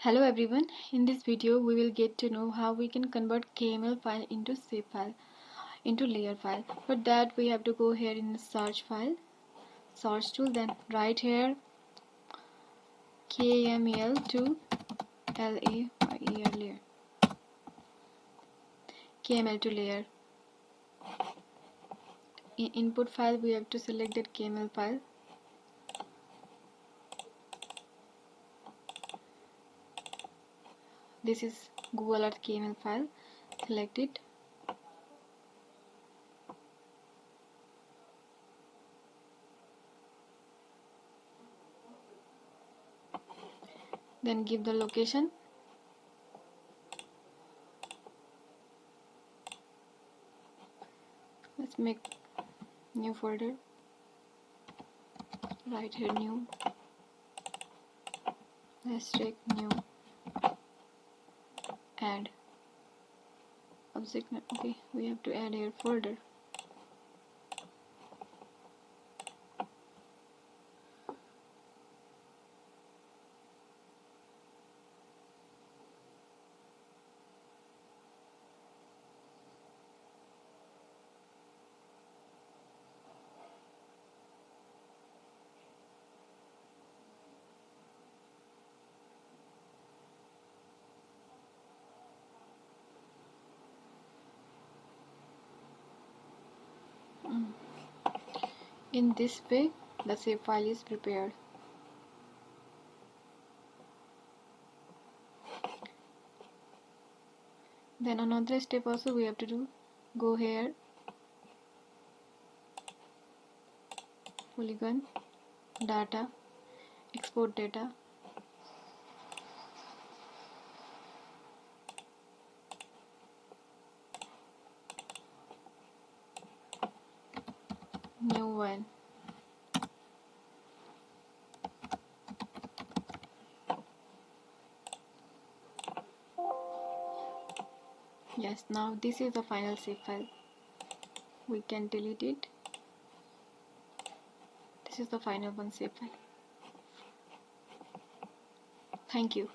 Hello everyone, in this video we will get to know how we can convert KML file into zip file, into layer file. For that we have to go here in the search file, search tool, then write here KML to layer, layer, KML to layer. In input file we have to select that KML file. This is Google Earth KML file, select it. Then give the location. Let's make new folder. Write here new. Let's check new. Add object. Okay, we have to add here folder. In this way, the zip file is prepared. Then another step also we have to do. Go here, polygon, data, export data. New one. Yes, now this is the final zip file. We can delete it. This is the final one zip file. Thank you.